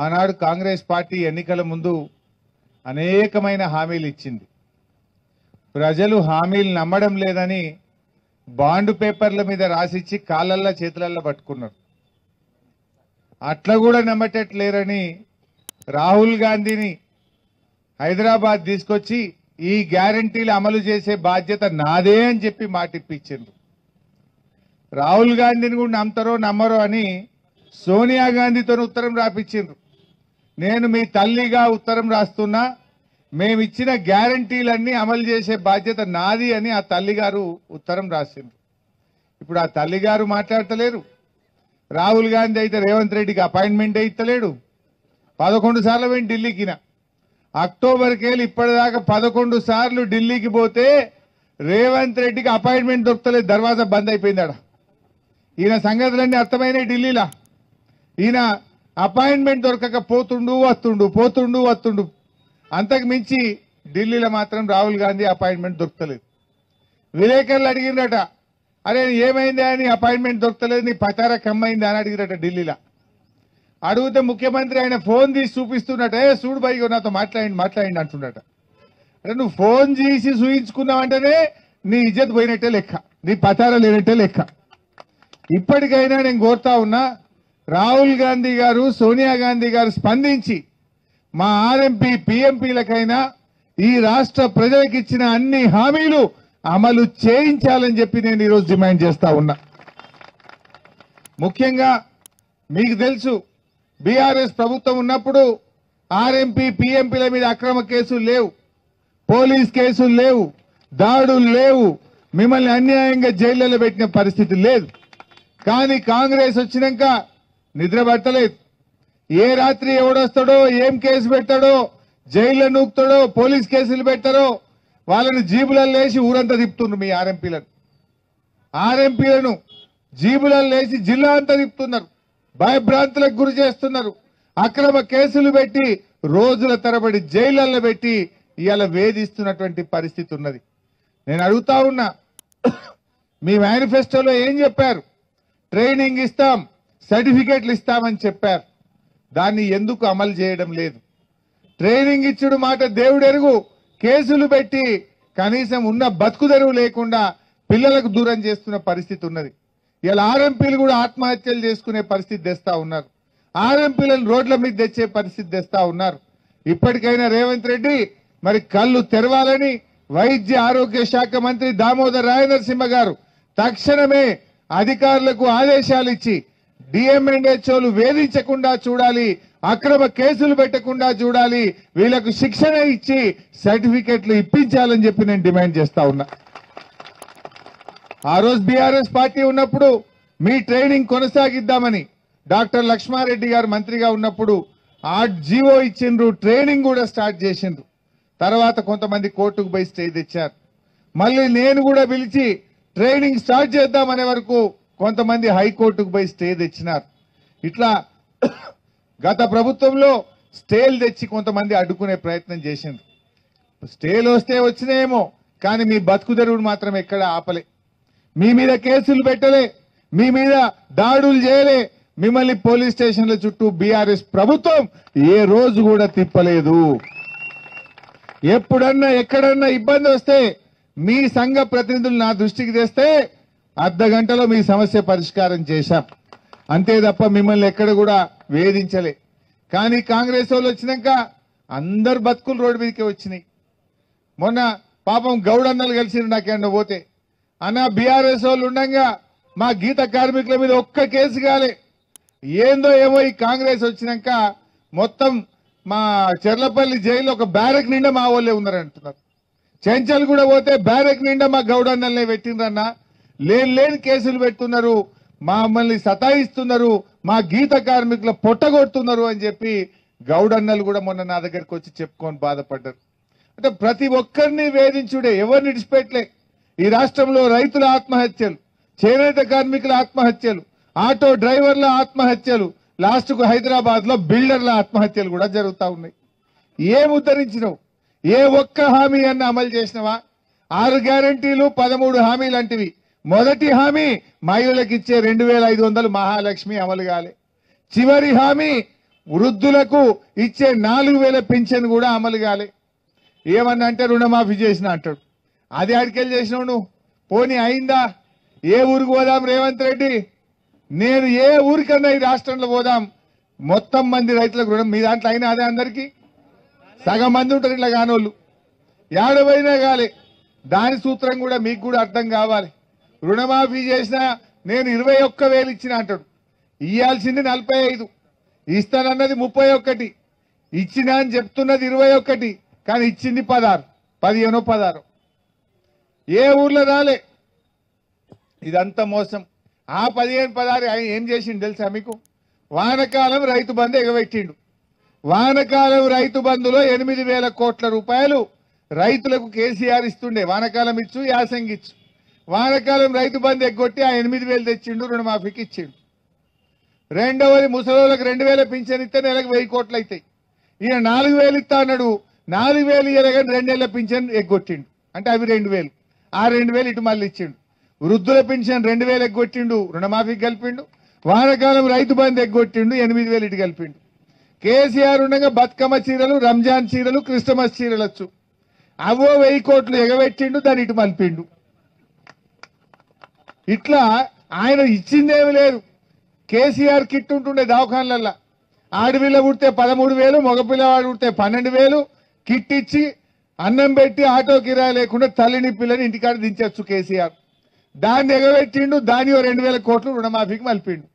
ఆనాడు కాంగ్రెస్ పార్టీ ఎన్నికల ముందు అనేకమైన హామీలు ఇచ్చింది. ప్రజలు హామీలు నమ్మడం లేదని బాండ్ పేపర్ల మీద రాసిచ్చి కాళ్ళల్లో చేతులల్లో పట్టుకున్నారు. అట్లా కూడా నమ్మటట్లేరని రాహుల్ గాంధీని హైదరాబాద్ తీసుకొచ్చి ఈ గ్యారంటీలు అమలు చేసే బాధ్యత నాదే అని చెప్పి మాటిప్పించారు. రాహుల్ గాంధీని కూడా నమ్ముతారో నమ్మరో అని సోనియా గాంధీతో ఉత్తరం రాపించారు. నేను మీ తల్లిగా ఉత్తరం రాస్తున్నా, మేమిచ్చిన గ్యారంటీలన్నీ అమలు చేసే బాధ్యత నాది అని ఆ తల్లిగారు ఉత్తరం రాసిండ్రు. ఇప్పుడు ఆ తల్లిగారు మాట్లాడతలేరు. రాహుల్ గాంధీ అయితే రేవంత్ రెడ్డికి అపాయింట్మెంట్ ఇస్తలేడు. 11 సార్లు పోయి ఢిల్లీకిన అక్టోబర్కి వెళ్ళి ఇప్పటిదాకా 11 సార్లు ఢిల్లీకి పోతే రేవంత్ రెడ్డికి అపాయింట్మెంట్ దొరకలేదు. దర్వాజా బంద్ అయిపోయిందాడ. ఈయన సంగతులన్నీ అర్థమైనాయి ఢిల్లీలో. ఈయన అపాయింట్మెంట్ దొరకక పోతుండు వస్తుండు. అంతకు మించి ఢిల్లీలో మాత్రం రాహుల్ గాంధీ అపాయింట్మెంట్ దొరకలేదు. విలేకరులు అడిగిరట, అరే ఏమైందా అని అపాయింట్మెంట్ దొరకలేదు, నీ పతారా కమ్మైందా అని అడిగిరట ఢిల్లీలో. అడిగితే ముఖ్యమంత్రి ఆయన ఫోన్ తీసి చూపిస్తున్నట్టే, చూడు బైగో నాతో మాట్లాడి అంటున్నట. అంటే నువ్వు ఫోన్ చేసి చూయించుకున్నావంటేనే నీ ఇజ్జత్ పోయినట్టే లెక్క, నీ పతారా లేనట్టే లెక్క. ఇప్పటికైనా నేను కోరుతా ఉన్నా, రాహుల్ గాంధీ గారు సోనియా గాంధీ గారు స్పందించి మా ఆర్ఎంపీ పిఎంపీలకైనా ఈ రాష్ట్ర ప్రజలకు ఇచ్చిన అన్ని హామీలు అమలు చేయించాలని చెప్పి నేను ఈరోజు డిమాండ్ చేస్తా ఉన్నా. ముఖ్యంగా మీకు తెలుసు, బీఆర్ఎస్ ప్రభుత్వం ఉన్నప్పుడు ఆర్ఎంపీ పిఎంపీల మీద అక్రమ కేసులు లేవు, పోలీస్ కేసులు లేవు, దాడులు లేవు, మిమ్మల్ని అన్యాయంగా జైళ్లలో పెట్టిన పరిస్థితి లేదు. కానీ కాంగ్రెస్ వచ్చినాక నిద్ర పట్టలేదు. ఏ రాత్రి ఎవడొస్తాడో, ఏం కేసు పెట్టాడో, జైల్లో నూకుతాడో, పోలీస్ కేసులు పెట్టారో వాళ్ళని జీబులలో లేచి ఊరంతా తిప్పుతున్నారు. మీ ఆర్ఎంపీలను జీబులలో లేచి జిల్లా అంతా తిప్పుతున్నారు, భయభ్రాంతులకు గురి చేస్తున్నారు, అక్రమ కేసులు పెట్టి రోజుల తరబడి జైళ్లలో పెట్టి ఇవాళ వేధిస్తున్నటువంటి పరిస్థితి ఉన్నది. నేను అడుగుతా ఉన్నా, మీ మేనిఫెస్టోలో ఏం చెప్పారు? ట్రైనింగ్ ఇస్తాం, సర్టిఫికేట్లు ఇస్తామని చెప్పారు. దాన్ని ఎందుకు అమలు చేయడం లేదు? ట్రైనింగ్ ఇచ్చుడు మాట దేవుడెరుగు, కేసులు పెట్టి కనీసం ఉన్న బతుకుదెరువు లేకుండా పిల్లలకు దూరం చేస్తున్న పరిస్థితి ఉన్నది. ఇలా ఆర్ఎంపీలు కూడా ఆత్మహత్యలు చేసుకునే పరిస్థితి తెస్తా ఉన్నారు. ఆర్ఎంపీలను రోడ్ల మీద తెచ్చే పరిస్థితి తెస్తా ఉన్నారు. ఇప్పటికైనా రేవంత్ రెడ్డి మరి కళ్ళు తెరవాలని వైద్య ఆరోగ్య శాఖ మంత్రి దామోదర్ రాయనరసింహ గారు తక్షణమే అధికారులకు ఆదేశాలు ఇచ్చి డిఎంఎన్హెచ్ఓలు వేధించకుండా చూడాలి, అక్రమ కేసులు పెట్టకుండా చూడాలి, వీళ్లకు శిక్షణ ఇచ్చి సర్టిఫికెట్లు ఇప్పించాలని చెప్పి నేను డిమాండ్ చేస్తా ఉన్నా. ఆ రోజు బీఆర్ఎస్ పార్టీ ఉన్నప్పుడు మీ ట్రైనింగ్ కొనసాగిద్దామని డాక్టర్ లక్ష్మారెడ్డి గారు మంత్రిగా ఉన్నప్పుడు ఆ జీవో ఇచ్చిండ్రు, ట్రైనింగ్ కూడా స్టార్ట్ చేసిండ్రు. తర్వాత కొంతమంది కోర్టుకు పోయి స్టే తెచ్చారు. మళ్ళీ నేను కూడా పిలిచి ట్రైనింగ్ స్టార్ట్ చేద్దామనే వరకు కొంతమంది హైకోర్టుకు పోయి స్టే తెచ్చినారు. ఇట్లా గత ప్రభుత్వంలో స్టేలు తెచ్చి కొంతమంది అడ్డుకునే ప్రయత్నం చేసిండ్రు. స్టేలు వస్తే వచ్చినాయేమో, కానీ మీ బతుకుదెరువును మాత్రం ఎక్కడ ఆపలే, మీ మీద కేసులు పెట్టలే, మీ మీద దాడులు చేయలే, మిమ్మల్ని పోలీస్ స్టేషన్ల చుట్టూ బీఆర్ఎస్ ప్రభుత్వం ఏ రోజు కూడా తిప్పలేదు. ఎప్పుడన్నా ఎక్కడన్నా ఇబ్బంది వస్తే మీ సంఘ ప్రతినిధులు నా దృష్టికి తెస్తే అర్ధగంటలో మీ సమస్య పరిష్కారం చేశాం, అంతే తప్ప మిమ్మల్ని ఎక్కడ కూడా వేధించలే. కానీ కాంగ్రెస్ వాళ్ళు వచ్చినాక అందరు బతుకులు రోడ్డు మీదకే వచ్చినాయి. మొన్న పాపం గౌడన్నలు కలిసి నాకేమన్నా పోతే, అన్న బీఆర్ఎస్ వాళ్ళు ఉండగా మా గీత కార్మికుల మీద ఒక్క కేసు కాలే. ఏందో ఏమో ఈ కాంగ్రెస్ వచ్చినాక మొత్తం మా చెర్లపల్లి జైల్లో ఒక బ్యారక్ నిండా మా వాళ్ళే ఉన్నారంటున్నారు. చెంచల్ కూడా పోతే బ్యారక్ నిండా మా గౌడన్నల్నే పెట్టిండ్రన్నా, లేని కేసులు పెడుతున్నారు, మమ్మల్ని సతాయిస్తున్నారు, మా గీత కార్మికుల పొట్టగొడుతున్నారు అని చెప్పి గౌడన్నలు కూడా మొన్న నా దగ్గరికి వచ్చి చెప్పుకొని బాధపడ్డారు. అంటే ప్రతి ఒక్కరిని వేధించుడే, ఎవరిని విడిచిపెట్టలే. ఈ రాష్ట్రంలో రైతుల ఆత్మహత్యలు, చేనేత కార్మికుల ఆత్మహత్యలు, ఆటో డ్రైవర్ల ఆత్మహత్యలు, లాస్ట్ కు హైదరాబాద్ లో బిల్డర్ల ఆత్మహత్యలు కూడా జరుగుతా ఉన్నాయి. ఏం ఉద్ధరించినవు? ఏ ఒక్క హామీ అన్న అమలు చేసినవా? 6 గ్యారంటీలు 13 హామీలు అంటివి. మొదటి హామీ మహిళలకు ఇచ్చే 2500 మహాలక్ష్మి అమలు కాలే. చివరి హామీ వృద్ధులకు ఇచ్చే 4,000 పింఛన్ కూడా అమలు కాలే. ఏమన్నా అంటే రుణమాఫీ చేసిన అంటాడు. అది అడికెళ్ళి చేసినావు నువ్వు? పోనీ అయిందా? ఏ ఊరికి పోదాం రేవంత్ రెడ్డి? నేను ఏ ఊరికన్నా ఈ రాష్ట్రంలో పోదాం, మొత్తం మంది రైతులకు రుణం మీ దాంట్లో అయినా అదే అందరికీ సగం మంది ఉంటారు ఇట్లా కానోళ్ళు. ఏడవైనా కాలే. దాని సూత్రం కూడా మీకు కూడా అర్థం కావాలి. రుణమాఫీ చేసినా నేను 21,000 ఇచ్చిన అంటాడు. ఇయ్యాల్సింది 45, ఇస్తానన్నది 31, ఇచ్చినా అని చెప్తున్నది 21, కానీ ఇచ్చింది 16, 15, 16. ఏ ఊర్లో రాలే. ఇదంతా మోసం. ఆ 15, 16 ఆయన ఏం చేసిండు తెలుసా మీకు? వానకాలం రైతు బంధు ఎగబెట్టిండు. వానకాలం రైతు బంధులో 8,000 కోట్ల రూపాయలు రైతులకు కేసీఆర్ ఇస్తుండే. వానకాలం ఇచ్చు, యాసంగిచ్చు. వానకాలం రైతు బంధు ఎగ్గొట్టి ఆ 8,000 తెచ్చిండు, రుణమాఫీకి ఇచ్చిండు. రెండవది ముసలోళ్ళకి 2,000 పింఛన్ ఇస్తే నెలకు 1,000 కోట్లు అవుతాయి. ఈయన 4,000 ఇస్తా అన్నాడు. 4,000 ఇయ్యగానే 2 నెలల పింఛన్ ఎగ్గొట్టిండు. అంటే అవి 2,000. ఆ 2,000 ఇటు మళ్ళీ ఇచ్చిండు. వృద్ధుల పింఛన్ 2,000 ఎగ్గొట్టిండు, రుణమాఫీకి కలిపిండు. వానకాలం రైతు బంధు ఎగ్గొట్టిండు, 8,000 ఇటు కలిపిండు. కేసీఆర్ ఉండగా బతుకమ్మ చీరలు, రంజాన్ చీరలు, క్రిస్టమస్ చీరలు వచ్చు. అవో 1,000 కోట్లు ఎగబెట్టిండు, దాన్ని ఇటు మలిపిండు. ఇట్లా ఆయన ఇచ్చిందేమి లేదు. కేసీఆర్ కిట్ ఉంటుండే దవాఖాన్లల్లా. ఆడపిల్ల పుడితే 13,000, మగపిల్లవాడు పుడితే 12,000 కిట్ ఇచ్చి అన్నం పెట్టి ఆటో కిరాయి లేకుండా తల్లిని పిల్లని ఇంటికాడ దించచ్చు కేసీఆర్. దాన్ని ఎగబెట్టిండు, దాని 2,000 కోట్లు రుణమాఫీకి మలిపిండు.